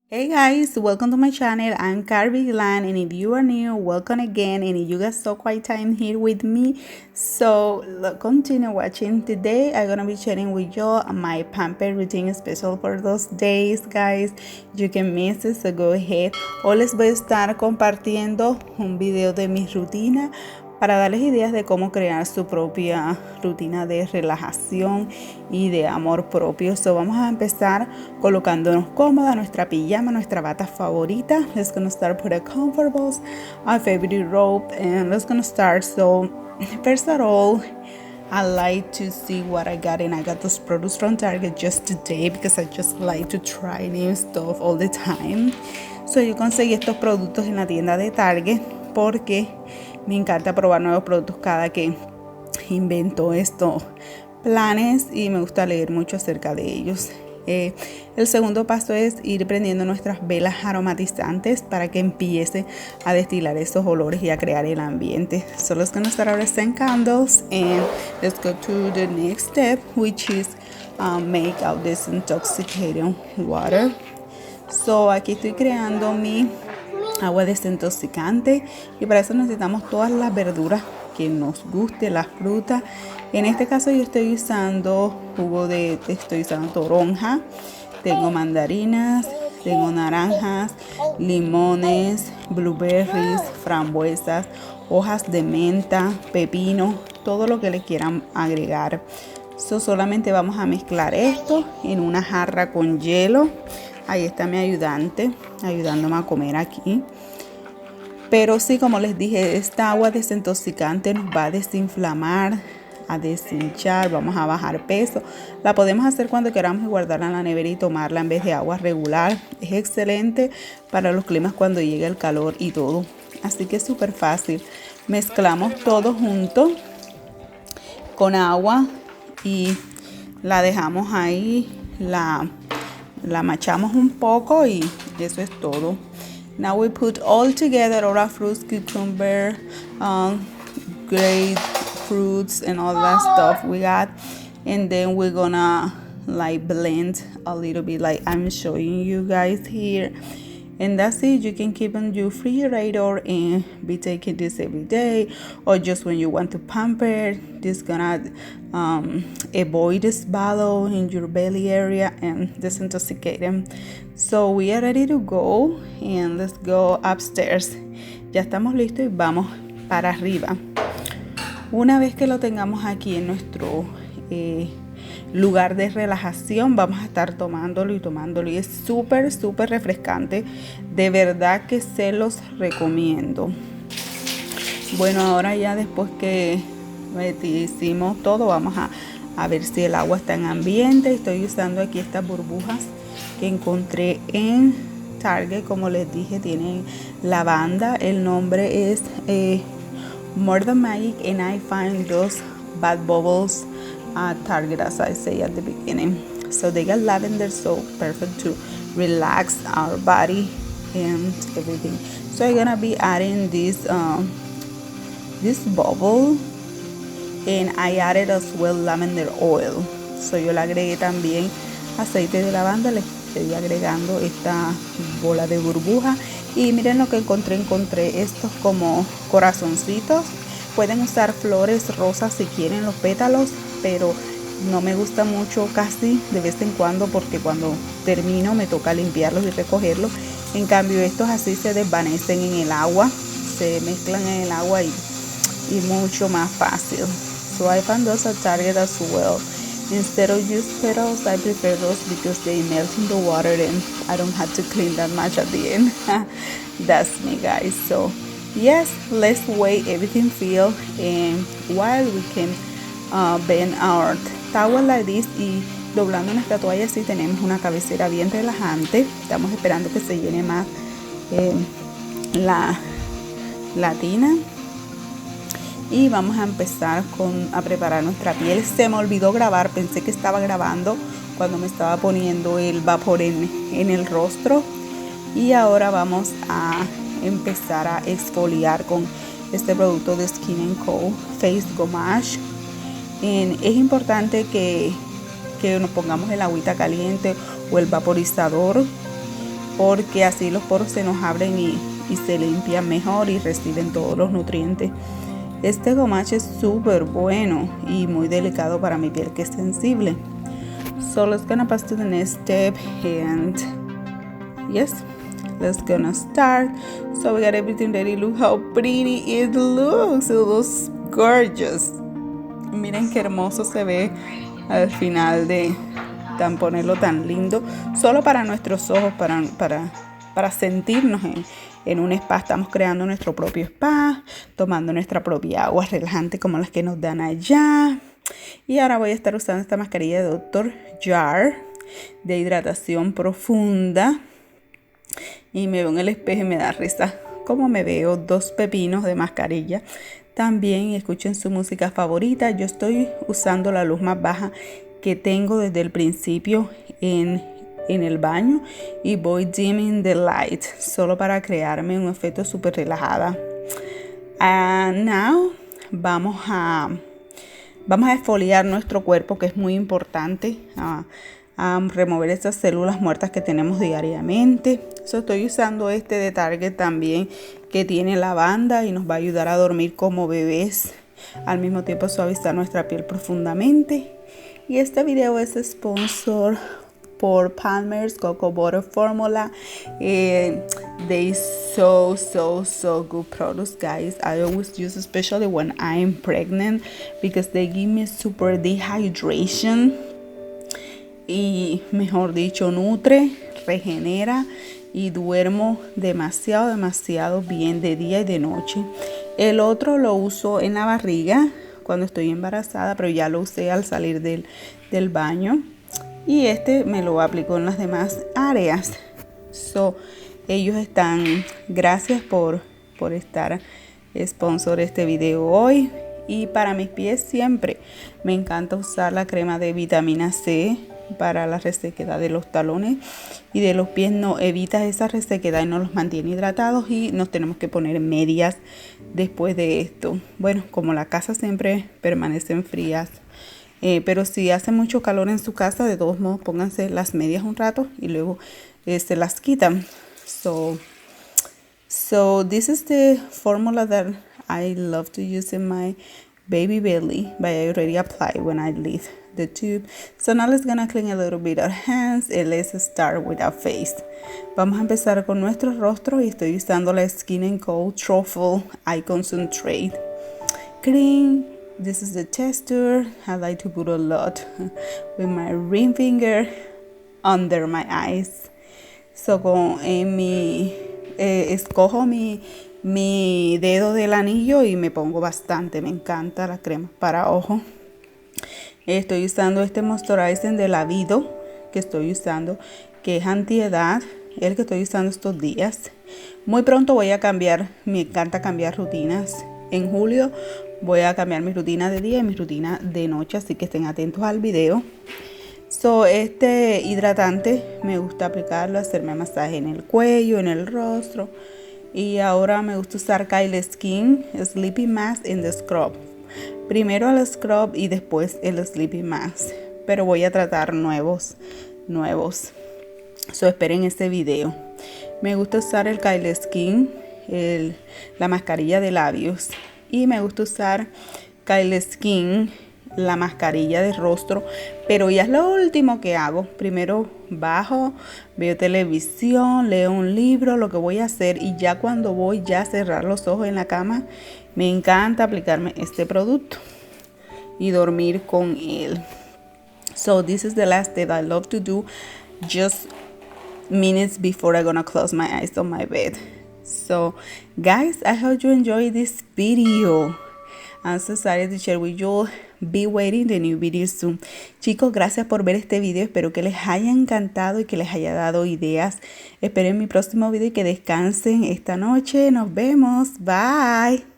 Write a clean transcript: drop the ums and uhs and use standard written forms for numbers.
Hey guys, welcome to my channel. I'm Karbglam, and if you are new, welcome again. And if you guys so quiet time here with me, so continue watching. Today I'm gonna be sharing with you my Pamper routine special for those days, guys. You can miss it, so go ahead. Hoy les voy a estar compartiendo un video de mi rutina para darles ideas de cómo crear su propia rutina de relajación y de amor propio. So vamos a empezar colocándonos cómoda, nuestra pijama, nuestra bata favorita. Let's gonna start with a comfortables, our favorite robe, and let's gonna start. So first of all, I like to see what I got, and I got those products from Target just today because I just like to try new stuff all the time. So yo conseguí estos productos en la tienda de Target porque me encanta probar nuevos productos cada que invento estos planes y me gusta leer mucho acerca de ellos. El segundo paso es ir prendiendo nuestras velas aromatizantes para que empiece a destilar esos olores y a crear el ambiente. So let's gonna start our scent candles and let's go to the next step, which is make out this intoxicating water. So aquí estoy creando mi agua desintoxicante y para eso necesitamos todas las verduras que nos guste, las frutas. En este caso yo estoy usando estoy usando toronja, tengo mandarinas, tengo naranjas, limones, blueberries, frambuesas, hojas de menta, pepino, todo lo que le quieran agregar. Solamente vamos a mezclar esto en una jarra con hielo. Ahí está mi ayudante ayudándome a comer aquí. Pero sí, como les dije, esta agua desintoxicante nos va a desinflamar, a deshinchar, vamos a bajar peso. La podemos hacer cuando queramos y guardarla en la nevera y tomarla en vez de agua regular. Es excelente para los climas cuando llega el calor y todo. Así que es súper fácil. Mezclamos todo junto con agua y la dejamos ahí, la machamos un poco y eso es todo. Now we put all together all our fruits, cucumber, grapefruits and all that stuff we got, and then we're gonna like blend a little bit like I'm showing you guys here. And that's it. You can keep on your refrigerator and be taking this every day, or just when you want to pamper. This gonna avoid this bottle in your belly area and disintoxicate them. So we are ready to go, and let's go upstairs. Ya estamos listos y vamos para arriba. Una vez que lo tengamos aquí en nuestro lugar de relajación, vamos a estar tomándolo y es súper refrescante, de verdad que se los recomiendo. Bueno, ahora ya después que hicimos todo, vamos a ver si el agua está en ambiente. Estoy usando aquí estas burbujas que encontré en Target. Como les dije, tienen lavanda. El nombre es More Than Magic, and I find those bad bubbles at Target, as I say at the beginning. So they got lavender, so perfect to relax our body and everything. So I'm gonna be adding this bubble, and I added as well lavender oil. So yo le agregué también aceite de lavanda, le estoy agregando esta bola de burbuja. Y miren lo que encontré estos como corazoncitos. Pueden usar flores rosas si quieren, los pétalos, pero no me gusta mucho, casi de vez en cuando, porque cuando termino me toca limpiarlos y recogerlos. En cambio estos así se desvanecen en el agua, se mezclan en el agua y mucho más fácil. So I found those at Target as well. Instead of use petals, I prefer those because they melt in the water and I don't have to clean that much at the end. That's me, guys. So yes, let's wait everything feel, and while we can bend our towel like this, y doblando nuestra toalla así tenemos una cabecera bien relajante. Estamos esperando que se llene más la tina. Y vamos a empezar a preparar nuestra piel. Se me olvidó grabar, pensé que estaba grabando cuando me estaba poniendo el vapor en el rostro. Y ahora vamos a empezar a exfoliar con este producto de Skin & Co. Face Gommage. Es importante que nos pongamos el agüita caliente o el vaporizador porque así los poros se nos abren y se limpian mejor y reciben todos los nutrientes. Este gomache es súper bueno y muy delicado para mi piel que es sensible. So let's gonna pass to the next step, and yes, let's gonna start. So we got everything ready. Look how pretty it looks. It looks gorgeous. Miren qué hermoso se ve al final de ponerlo tan lindo. Solo para nuestros ojos, para sentirnos en un spa. Estamos creando nuestro propio spa, tomando nuestra propia agua relajante como las que nos dan allá. Y ahora voy a estar usando esta mascarilla de Dr. Jar de hidratación profunda. Y me veo en el espejo y me da risa cómo me veo, 2 pepinos de mascarilla. También escuchen su música favorita. Yo estoy usando la luz más baja que tengo desde el principio en el baño y voy dimming the light solo para crearme un efecto súper relajada. Now vamos a exfoliar nuestro cuerpo, que es muy importante, a remover esas células muertas que tenemos diariamente. Estoy usando este de Target también, que tiene lavanda y nos va a ayudar a dormir como bebés, al mismo tiempo suavizar nuestra piel profundamente. Y este video es sponsor por Pamper's Cocoa Butter Formula. They so good products, guys. I always use, especially when I'm pregnant, because they give me super dehydration y, mejor dicho, nutre, regenera y duermo demasiado bien de día y de noche. El otro lo uso en la barriga cuando estoy embarazada, pero ya lo usé al salir del baño. Y este me lo aplico en las demás áreas. Ellos están, gracias por estar sponsor de este video hoy. Y para mis pies siempre me encanta usar la crema de vitamina C para la resequedad de los talones y de los pies. No evita esa resequedad y nos los mantiene hidratados, y nos tenemos que poner medias después de esto. Bueno, como la casa siempre permanecen frías, pero si hace mucho calor en su casa, de todos modos pónganse las medias un rato y luego se las quitan. So this is the formula that I love to use in my baby belly, but I already applied when I leave the tube. So now let's gonna clean a little bit our hands and let's start with our face. Vamos a empezar con nuestro rostro y estoy usando la Skin & Co Truffle Eye Concentrate Cream. This is the texture. I like to put a lot with my ring finger under my eyes. So escojo mi dedo del anillo y me pongo bastante. Me encanta la crema para ojos. Estoy usando este moisturizing de Lavido que estoy usando, que es antiedad, el que estoy usando estos días. Muy pronto voy a cambiar, me encanta cambiar rutinas. En julio voy a cambiar mi rutina de día y mi rutina de noche, así que estén atentos al video. Este hidratante me gusta aplicarlo, hacerme masaje en el cuello, en el rostro. Y ahora me gusta usar Kyle Skin Sleepy Mask en the Scrub. Primero el scrub y después el Sleepy Mask. Pero voy a tratar nuevos. Esperen este video. Me gusta usar el Kyle Skin, la mascarilla de labios. Y me gusta usar Kyle Skin, la mascarilla de rostro, pero ya es lo último que hago. Primero bajo, veo televisión, leo un libro, lo que voy a hacer, y ya cuando voy ya a cerrar los ojos en la cama, me encanta aplicarme este producto y dormir con él. So this is the last step I love to do just minutes before I'm gonna close my eyes on my bed. So guys, I hope you enjoyed this video. I'm so excited to share with you. Be waiting the new videos soon. Chicos, gracias por ver este video. Espero que les haya encantado y que les haya dado ideas. Esperen mi próximo video y que descansen esta noche. Nos vemos. Bye.